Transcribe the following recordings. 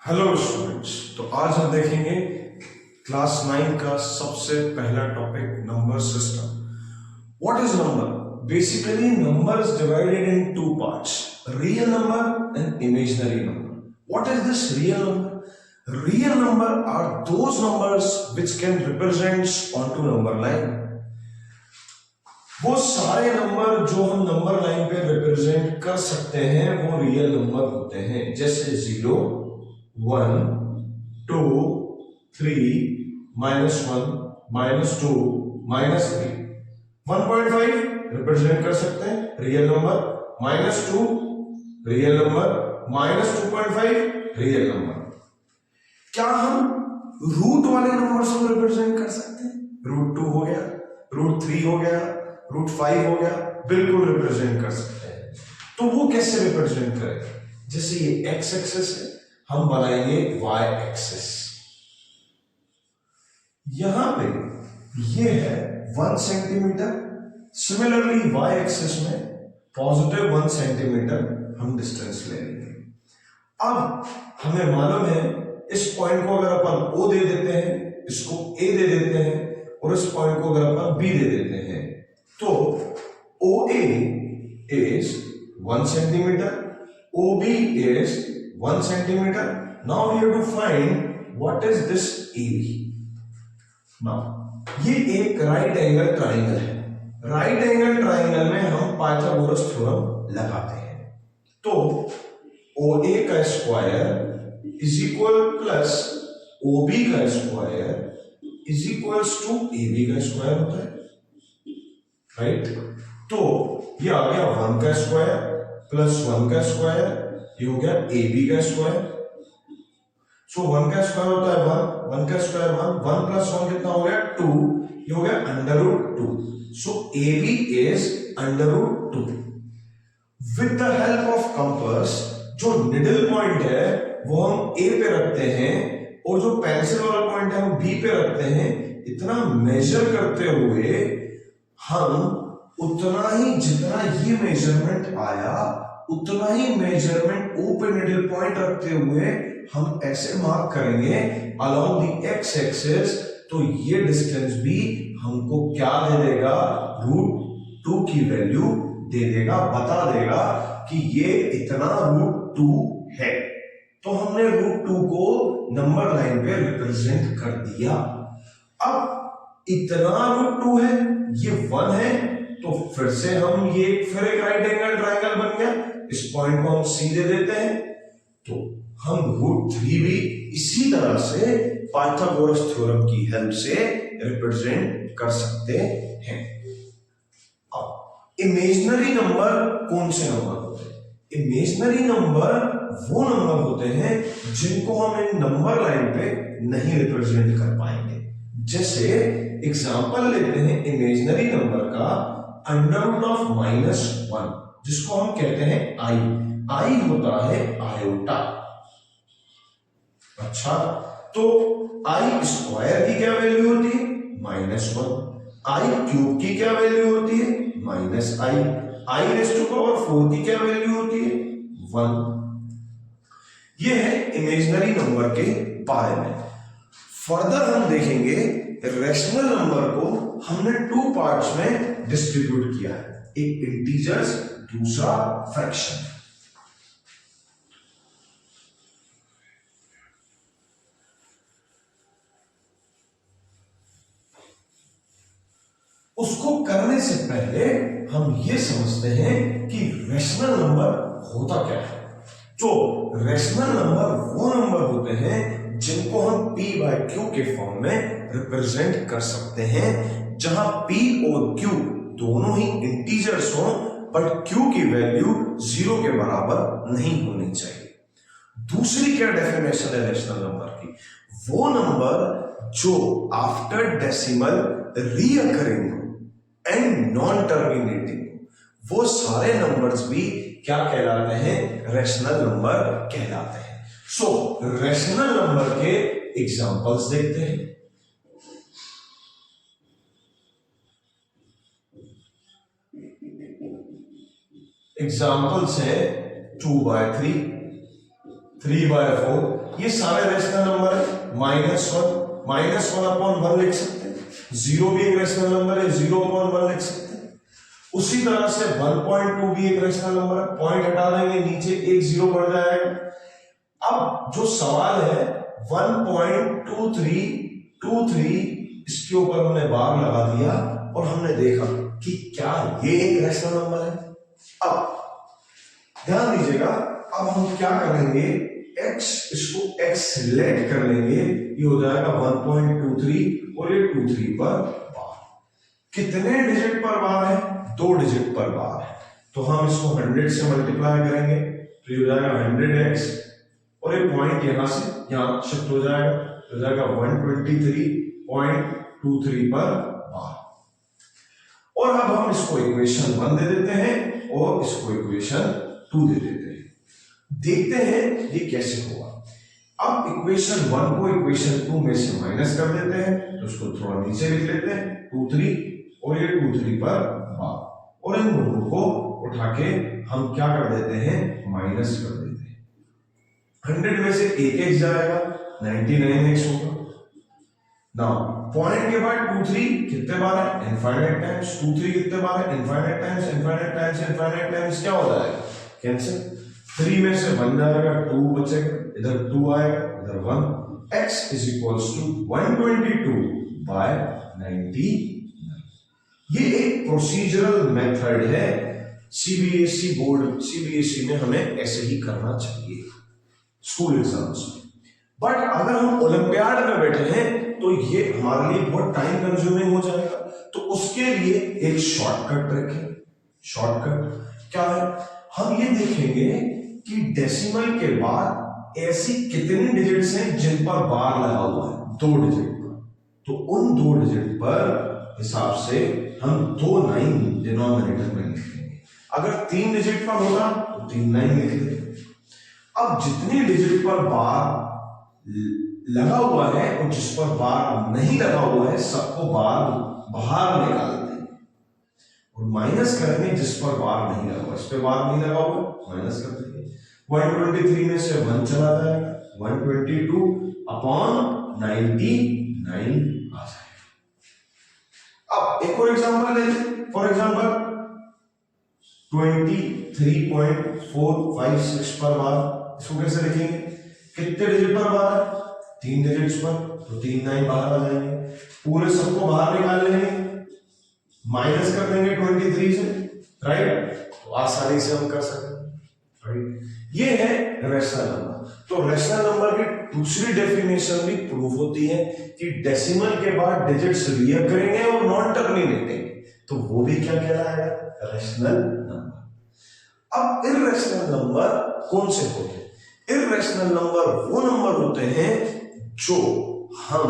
Hello students. तो आज हम देखेंगे क्लास 9 का सबसे पहला topic number system. What is number? Basically number is divided in two parts, real number and imaginary number. What is this real number? Real number are those numbers which can represents on to number line. वो सारे number जो हम number line पे represent कर सकते हैं वो real number होते हैं, जैसे 0, 1, 2, 3, -1, -2, -3। 1.5 रिप्रेजेंट कर सकते हैं real number, -2 real number, -2.5 real number. क्या हम रूट वाले नंबर्स को रिप्रेजेंट कर सकते हैं? √2 हो गया, √3 हो गया, √5 हो गया, बिल्कुल रिप्रेजेंट कर सकते हैं। तो वो कैसे रिप्रेजेंट करें? जैसे ये x एक्सिस है, हम बनाएंगे y एक्सिस। यहां पे ये है 1 सेंटीमीटर। सिमिलरली y एक्सिस में +1 सेंटीमीटर हम डिस्टेंस ले लेंगे। अब हमें मालूम है इस पॉइंट को अगर अपन O दे देते हैं, इसको A दे देते हैं और इस पॉइंट को अगर अपन B दे देते हैं तो OA is 1 centimeter, OB is 1 centimeter. Now we have to find what is this AB. Now ये एक राइट एंगल ट्राइंगल है। राइट एंगल ट्राइंगल में हम पाइथागोरस थ्योरम लगाते हैं। तो OA का square is equal plus OB का square is equals to AB का स्क्वायर होता है, राइट? तो ये आ गया 1 का स्क्वायर प्लस 1 का स्क्वायर, ये हो गया AB का स्क्वायर। सो 1 का स्क्वायर होता है 1, 1 का स्क्वायर 1, 1 प्लस 1 कितना हो गया 2, ये हो गया √2। सो AB is √2। With the help of compass जो निडल पॉइंट है वो हम A पे रखते हैं और जो पेंसिल वाला पॉइंट है हम B पे रखते हैं। इतना मेजर करते हुए हम उतना ही जितना ये मेजरमेंट आया उतना ही मेजरमेंट O पे निडल पॉइंट रखते हुए हम ऐसे मार्क करेंगे अलोंग द x एक्सिस। तो ये डिस्टेंस भी हमको क्या दे देगा? √2 की वैल्यू दे देगा, बता देगा कि ये इतना √2 है। तो हमने √2 को नंबर लाइन पे रिप्रेजेंट कर दिया। अब इतना √2 है, ये 1 है, तो फिर से हम ये फिर एक राइट एंगल ट्रायंगल बन गया। इस पॉइंट को हम C दे देते हैं तो हम √3 भी इसी तरह से पाइथागोरस थ्योरम की हेल्प से रिप्रेजेंट कर सकते हैं। अब इमेजिनरी नंबर कौन से नंबर होते हैं? इमेजिनरी नंबर वो नंबर होते हैं जिनको हम इन नंबर लाइन पे नहीं रिप्रेजेंट कर पाएंगे। जैसे एग्जांपल लेते हैं इमेजिनरी नंबर का √-1, जिसको हम कहते हैं I होता है आयोटा। अच्छा, तो I स्क्वायर की क्या वैल्यू होती है? -1। I क्यूब की क्या वैल्यू होती है? -I रेज़ टू पावर 4 की क्या वैल्यू होती है? 1। ये है इमेजिनरी नंबर के बारे में। फर्दर हम देखेंगे रैशनल नंबर को हमने 2 पार्ट्स में डिस्ट्रीब्यूट किया है, एक इंटीजर्स, दूसरा फ्रैक्शन। उसको करने से पहले हम ये समझते हैं कि रैशनल नंबर होता क्या है। तो रैशनल नंबर वो नंबर होते हैं जिनको हम P/Q के फॉर्म में रिप्रेजेंट कर सकते हैं, जहां P और Q दोनों ही इंटीजर्स हों बट Q की वैल्यू 0 के बराबर नहीं होनी चाहिए। दूसरी क्या डेफिनेशन है रैशनल नंबर की? वो नंबर जो after decimal recurring and non terminating, वो सारे नंबर्स भी क्या कहलाते हैं? रैशनल नंबर कहलाते हैं। सो रैशनल नंबर के एग्जांपल्स देखते हैं। एग्जांपल्स है 2/3, 3/4, ये सारे रेशनल नंबर है। -1 अपॉन 1 लिख सकते हैं। 0 भी एक रेशनल नंबर है, 0/1 लिख सकते हैं। उसी तरह से 1.2 भी एक रेशनल नंबर है, पॉइंट हटा देंगे, नीचे एक 0 बढ़ जाएगा। अब जो सवाल है 1.2323, इसके ऊपर हमने बार लगा दिया और हमने देखा कि क्या ये एक रेशनल नंबर है। अब ध्यान दीजिएगा, अब हम क्या करेंगे, x, इसको x लेट कर लेंगे, ये हो जाएगा 1.23 और ये 23 पर बार। कितने डिजिट पर बार है? 2 डिजिट पर बार है। तो हम इसको 100 से मल्टीप्लाई करेंगे तो ये हो जाएगा 100x और ये पॉइंट यहां से यहां शिफ्ट हो जाएगा, हो जाएगा 123.23 पर बार। और अब हम इसको इक्वेशन 1 दे देते हैं और इसको इक्वेशन 2 दे देते हैं। देखते हैं ये कैसे होगा। अब इक्वेशन 1 को इक्वेशन 2 में से माइनस कर देते हैं, तो उसको थोड़ा नीचे लिख लेते हैं, 23 और ये 23 पर बार, और इन दोनों को उठा के हम क्या कर देते हैं, माइनस कर देते हैं। 100 में से एक x जाएगा, 99x होगा। नाउ पॉइंट के बाद 23 कितने बार है? Infinite times. 23 कितने बार है? Infinite times, infinite times, infinite times, क्या हो जाएगा? कैंसिल। 3 में से 1 जाएगा, 2 बचेगा, इधर 2 आएगा, इधर 1। x is equals to 122/99। ये एक प्रोसीजरल मेथड है, सीबीएसई बोर्ड, सीबीएसई में हमें ऐसे ही करना चाहिए स्कूल एग्जाम्स में। बट अगर हम ओलंपियाड में बैठे हैं तो ये हमारे लिए बहुत टाइम कंज्यूमिंग हो जाएगा, तो उसके लिए एक शॉर्टकट रखें। शॉर्टकट क्या है? हम ये देखेंगे कि डेसिमल के बाद ऐसी कितनी डिजिट्स हैं जिन पर बार लगा हुआ है, 2 डिजिट पर। तो उन 2 डिजिट पर हिसाब से हम 2 9 डिनोमिनेटर में लिखेंगे। अगर 3 डिजिट पर होगा तो 3 9 लिख देंगे। अब जितनी डिजिट पर बार लगा हुआ है और जिस पर बार नहीं लगा हुआ है सबको बार बाहर निकाल देंगे और माइनस करेंगे जिस पर बार नहीं लगा हुआ। इस पे बार नहीं लगा हुआ, माइनस कर देंगे। 123 में से 1 चला जाएगा, 122/99 आ जाएगा। अब एक और एग्जांपल लेते हैं। फॉर एग्जांपल 23.456 पर बार, इसको कैसे लिखेंगे? कितने डिजिट पर बार है? 3 डिजिट्स पर, तो 3 9 बाहर आ जाएंगे। पूरे सबको बाहर निकाल लेंगे, माइनस कर देंगे 23 से, राइट? तो आसानी से हम कर सकते हैं, राइट? ये है रेशनल नंबर। तो रेशनल नंबर की दूसरी डेफिनेशन भी प्रूव होती है कि डेसिमल के बाद डिजिट्स रिकरिंग है और नॉन टर्मिनेटिंग, तो वो भी क्या कहलाएगा? Rational number. अब इर्रेशनल नंबर कौन से होते हैं? इर्रेशनल नंबर वो नंबर होते हैं जो हम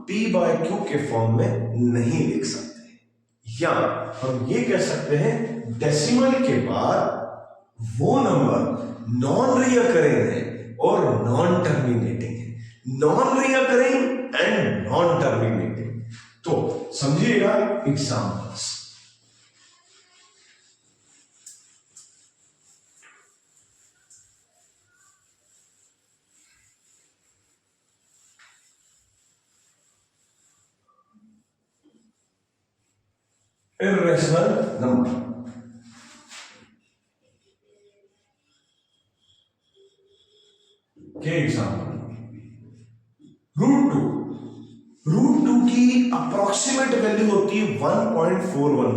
p/q के फॉर्म में नहीं लिख सकते, या हम ये कह सकते हैं डेसिमल के बाद वो नंबर नॉन रिकरिंग है और नॉन टर्मिनेटिंग है। Non recurring and non terminating, तो समझिएगा एग्जांपल्स। इर्रेशनल नंबर, के एग्जाम्पल √2 की अप्रोक्सीमेट वैल्यू होती है 1.414,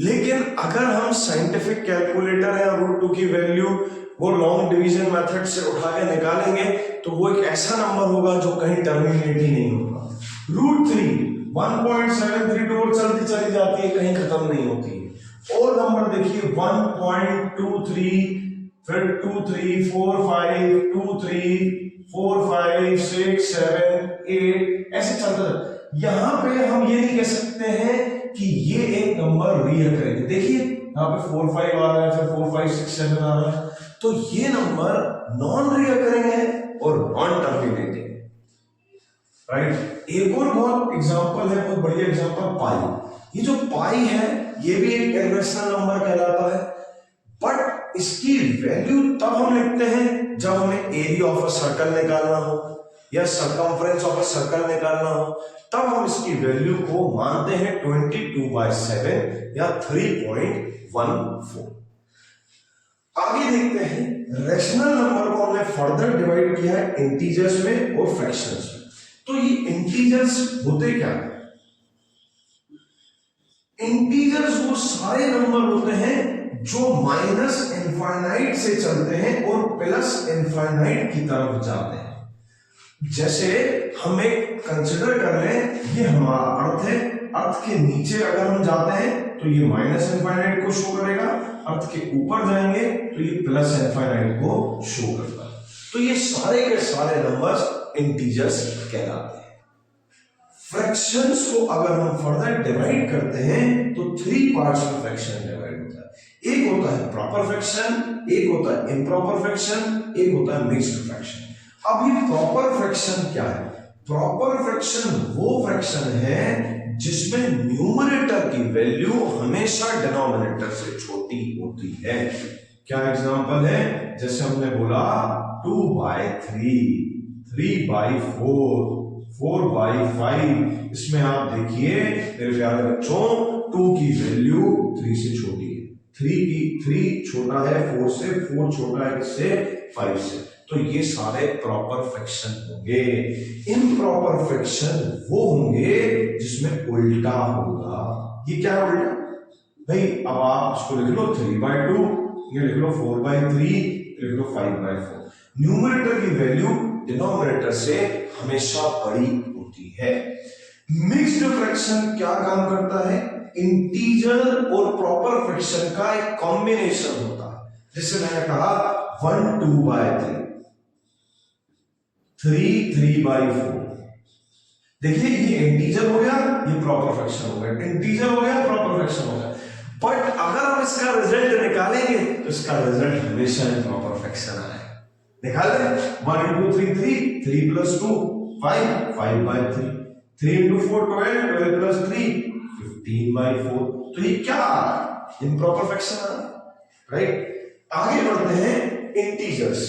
लेकिन अगर हम साइंटिफिक कैलकुलेटर या √2 की वैल्यू वो लॉन्ग डिवीजन मेथड से उठा के निकालेंगे तो वो एक ऐसा नंबर होगा जो कहीं टर्मिनेट ही नहीं होगा। √3 1.732 और चलती चली जाती है, कहीं खत्म नहीं होती है। और नंबर देखिए 1.23, फिर 2 3 4 5 2 3 4 5 6 7 8 ऐसे चलता है। यहां पे हम ये नहीं कह सकते हैं कि ये एक नंबर रिकरिंग है। देखिए यहाँ पे 4 5 आ रहा है, फिर 4 5 6 7 आ रहा है, तो ये नंबर नॉन रिकरिंग है और नॉन टर्मिनेटिंग, राइट? एक और बहुत एग्जांपल है, बहुत बढ़िया एग्जांपल पाई। ये जो पाई है ये भी एक इर्रेशनल नंबर कहलाता है, बट इसकी वैल्यू तब हम लिखते हैं जब हमें एरिया ऑफ अ सर्कल निकालना हो या सरकमफ्रेंस ऑफ अ सर्कल निकालना हो, तब हम इसकी वैल्यू को मानते हैं 22/7 या 3.14। आगे देखते हैं रेशनल नंबर को हमने फर्दर डिवाइड किया है इंटीजर्स में और फ्रैक्शंस में। तो ये इंटीजर्स होते क्या है? इंटीजर्स वो सारे नंबर होते हैं जो माइनस इनफाइनाइट से चलते हैं और प्लस इनफाइनाइट की तरफ जाते हैं। जैसे हम एक कंसिडर कर लें, ये हमारा अर्थ है, अर्थ के नीचे अगर हम जाते हैं तो ये माइनस इनफाइनाइट को शो करेगा, अर्थ के ऊपर जाएंगे तो ये प्लस इनफाइनाइट को शो करता है। तो ये सारे के सारे नंबर्स इंटीजर्स कहलाते हैं। फ्रैक्शंस को अगर हम फर्दर डिवाइड करते हैं तो 3 पार्ट्स में फ्रैक्शन डिवाइड होता है। एक होता है प्रॉपर फ्रैक्शन, एक होता है इम्प्रॉपर फ्रैक्शन, एक होता है मिक्स्ड फ्रैक्शन। अब ये प्रॉपर फ्रैक्शन क्या है? प्रॉपर फ्रैक्शन वो फ्रैक्शन है जिसमें न्यूमरेटर की वैल्यू हमेशा डिनोमिनेटर से छोटी होती है। क्या एग्जांपल है? जैसे हमने बोला 2/3, 3/4, 4/5। इसमें आप देखिए मेरे प्यारे बच्चों, 2 की वैल्यू 3 से छोटी है, 3 छोटा है 4 से, 4 छोटा है किससे? 5 से। तो ये सारे प्रॉपर फ्रैक्शन होंगे। इम्प्रॉपर फ्रैक्शन वो होंगे जिसमें उल्टा होगा। ये क्या है उल्टा? भाई अब आप इसको लिख लो 3/2, ये लिख लो 4/3, लिख लो 5/4। न्यूमरेटर की वैल्यू डिनोमिनेटर से हमेशा बड़ी होती है। मिक्स्ड फ्रैक्शन क्या काम करता है? इंटीजर और प्रॉपर फ्रैक्शन का एक कॉम्बिनेशन होता है। जैसे मैंने कहा 1 2/3, 3 3/4। देखिए ये इंटीजर हो गया, ये प्रॉपर फ्रैक्शन हो गया, इंटीजर हो गया, प्रॉपर फ्रैक्शन हो गया। बट अगर हम इसका रिजल्ट निकालेंगे तो इसका रिजल्ट हमेशा इम्प्रॉपर फ्रैक्शन आएगा। निकाल लें 1 × 3 3, 3 + 2 5, 5/3, 3 × 4 12, 12 + 3 15/4। तो ये क्या आ रहा है? इम्प्रॉपर फ्रैक्शन आ रहा है, राइट। आगे बढ़ते हैं इंटीजर्स।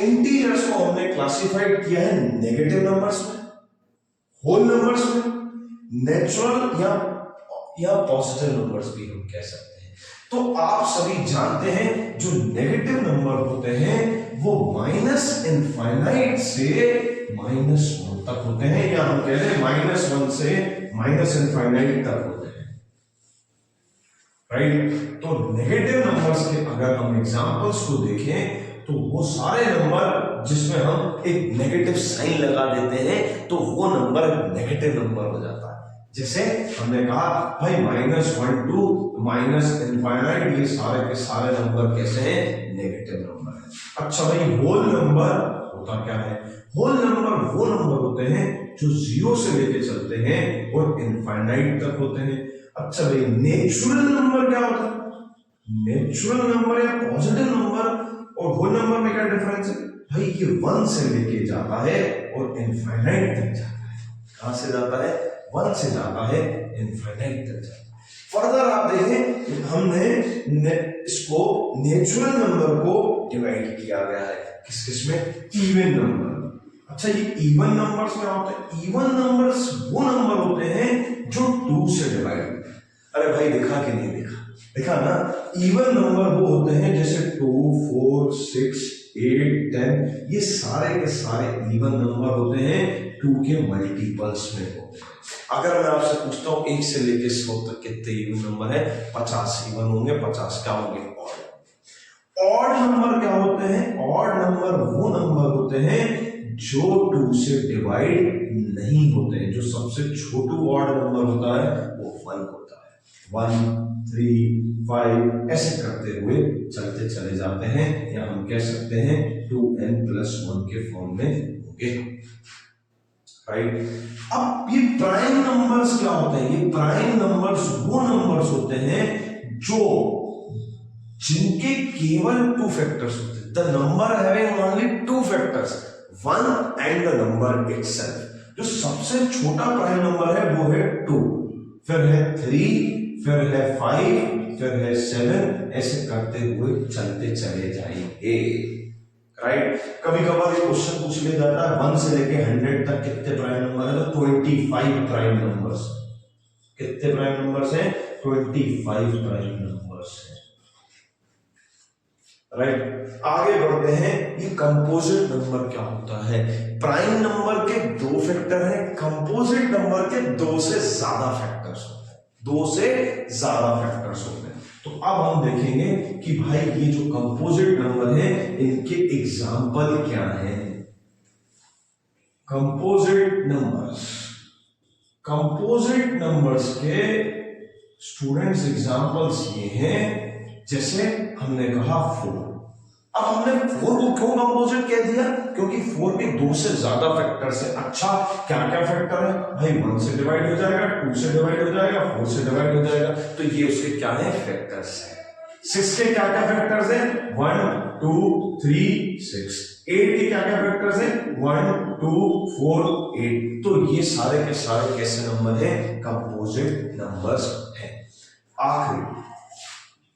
इंटीजर्स को हमने क्लासिफाइड किया है नेगेटिव नंबर्स में, होल नंबर्स में, नेचुरल या पॉजिटिव नंबर्स भी हम कह सकते हैं। तो आप सभी जानते हैं जो नेगेटिव नंबर होते हैं वो माइनस इनफाइनाइट से -1 तक होते हैं, या हम कह रहे हैं -1 से माइनस इनफाइनाइट तक होते हैं, राइट। तो नेगेटिव नंबर्स के अगर हम एग्जांपल्स को देखें तो वो सारे नंबर जिसमें हम एक नेगेटिव साइन लगा देते हैं तो वो नंबर नेगेटिव नंबर हो जाता है। जैसे हमने कहा भाई -1 to -∞, ये सारे के सारे नंबर कैसे हैं? नेगेटिव नंबर है। अच्छा भाई होल नंबर होता क्या है? होल नंबर वो नंबर होते हैं जो 0 से लेके चलते हैं और इनफाइनाइट तक होते हैं। अच्छा भाई नेचुरल नंबर क्या होता है? नेचुरल नंबर या पॉजिटिव नंबर और होल नंबर में क्या डिफरेंस है? भाई ये 1 से लेके जाता है और इनफाइनाइट तक जाता है। कहां से जाता है? 1 से जाता है, इनफाइनाइट तक जाता है। फर्दर आप देखें हमने इसको नेचुरल नंबर को डिवाइड किया गया है किस किस में? Even number. अच्छा ये इवन नंबर्स क्या होते हैं? इवन नंबर्स वो नंबर होते हैं जो 2 से डिवाइड होते हैं। अरे भाई देखा कि नहीं देखा? देखा ना? इवन नंबर वो होते हैं जैसे 2 4 6 8 10, ये सारे के सारे इवन नंबर होते हैं, 2 के मल्टीपल्स में होते हैं। अगर मैं आपसे पूछता हूं 1 से लेकर 100 तक कितने इवन नंबर है? 50 इवन होंगे। 50 क्या होंगे? ऑड नंबर क्या होते हैं? ऑड नंबर वो नंबर होते हैं जो 2 से डिवाइड नहीं होते हैं। जो सबसे छोटू ऑड नंबर होता है वो 1 होता है। 1 3 5 ऐसे करते हुए चलते चले जाते हैं, या हम कह सकते हैं 2n+1 के फॉर्म में होंगे, राइट। अब ये प्राइम नंबर्स क्या होते हैं? ये प्राइम नंबर्स वो नंबर्स होते हैं जो जिनके केवल 2 फैक्टर्स होते हैं। The number having only 2 factors, 1 and the number itself. जो सबसे छोटा प्राइम नंबर है वो है 2, फिर है 3, फिर है 5, फिर है 7, ऐसे करते हुए चलते चले जाएंगे, राइट। कभी कभार ये क्वेश्चन पूछ लिया जाता है 1 से लेके 100 तक कितने प्राइम नंबर है, तो 25 प्राइम नंबर्स। कितने प्राइम नंबर्स हैं? 25 प्राइम नंबर्स हैं, राइट। आगे बढ़ते हैं, ये कंपोजिट नंबर क्या होता है? प्राइम नंबर के 2 फैक्टर हैं, कंपोजिट नंबर के 2 से ज्यादा फैक्टर्स होते हैं, 2 से ज्यादा फैक्टर्स होते हैं। तो अब हम देखेंगे कि भाई ये जो कंपोजिट नंबर है इनके एग्जाम्पल क्या हैं। कंपोजिट नंबर्स के स्टूडेंट्स एग्जाम्पल्स ये हैं, जैसे हमने कहा 4। अब हमने 4 को क्यों कंपोजिट कह दिया? क्योंकि 4 के 2 से ज्यादा फैक्टर्स है। अच्छा, क्या क्या फैक्टर है भाई? 1 से डिवाइड हो जाएगा, 2 से डिवाइड हो जाएगा, 4 से डिवाइड हो जाएगा, तो ये उसके क्या है? फैक्टर्स है। 6 के क्या क्या फैक्टर्स हैं? 1 2 3 6। 8 के क्या क्या फैक्टर्स हैं? 1 2 4 8। तो ये सारे के सारे कैसे नंबर हैं? कंपोजिट नंबर्स हैं। आखिरी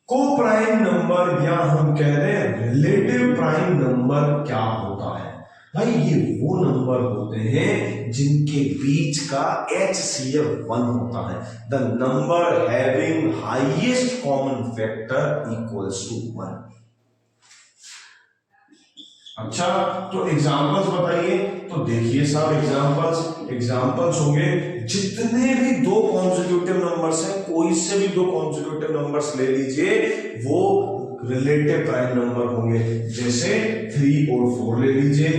को प्राइम नंबर या हम कह रहे हैं रिलेटिव प्राइम नंबर क्या होता है? भाई ये वो नंबर होते हैं जिनके बीच का HCF 1 होता है। The number having highest common factor equals to 1। अच्छा, तो एग्जांपल्स बताइए। तो देखिए साहब, एग्जांपल्स होंगे जितने भी 2 कॉन्जिक्यूटिव नंबर्स हैं, कोई से भी 2 कॉन्जिक्यूटिव नंबर्स ले लीजिए, वो रिलेटिव प्राइम नंबर होंगे। जैसे 3 और 4 ले लीजिए,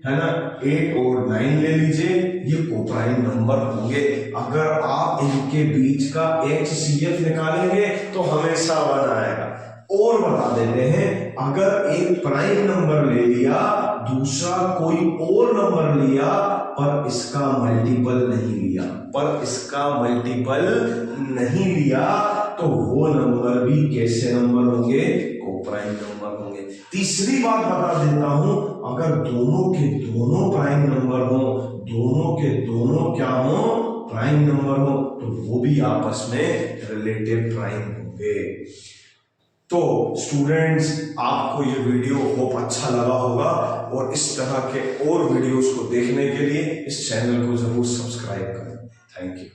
है ना, 8 और 9 ले लीजिए, ये कोप्राइम नंबर होंगे। अगर आप इनके बीच का HCF निकालेंगे तो हमेशा 1 आएगा। और बता देते हैं, अगर एक प्राइम नंबर ले लिया, दूसरा कोई और नंबर लिया, पर इसका मल्टीपल नहीं लिया, तो वो नंबर भी कैसे नंबर होंगे? कोप्राइम नंबर होंगे। तीसरी बात बता देता हूं, अगर दोनों के दोनों प्राइम नंबर हो, दोनों के दोनों क्या हो? प्राइम नंबर हो, तो वो भी आपस में रिलेटिव प्राइम होंगे। तो स्टूडेंट्स, आपको ये वीडियो होप अच्छा लगा होगा, और इस तरह के और वीडियोस को देखने के लिए इस चैनल को जरूर सब्सक्राइब करें। Thank you.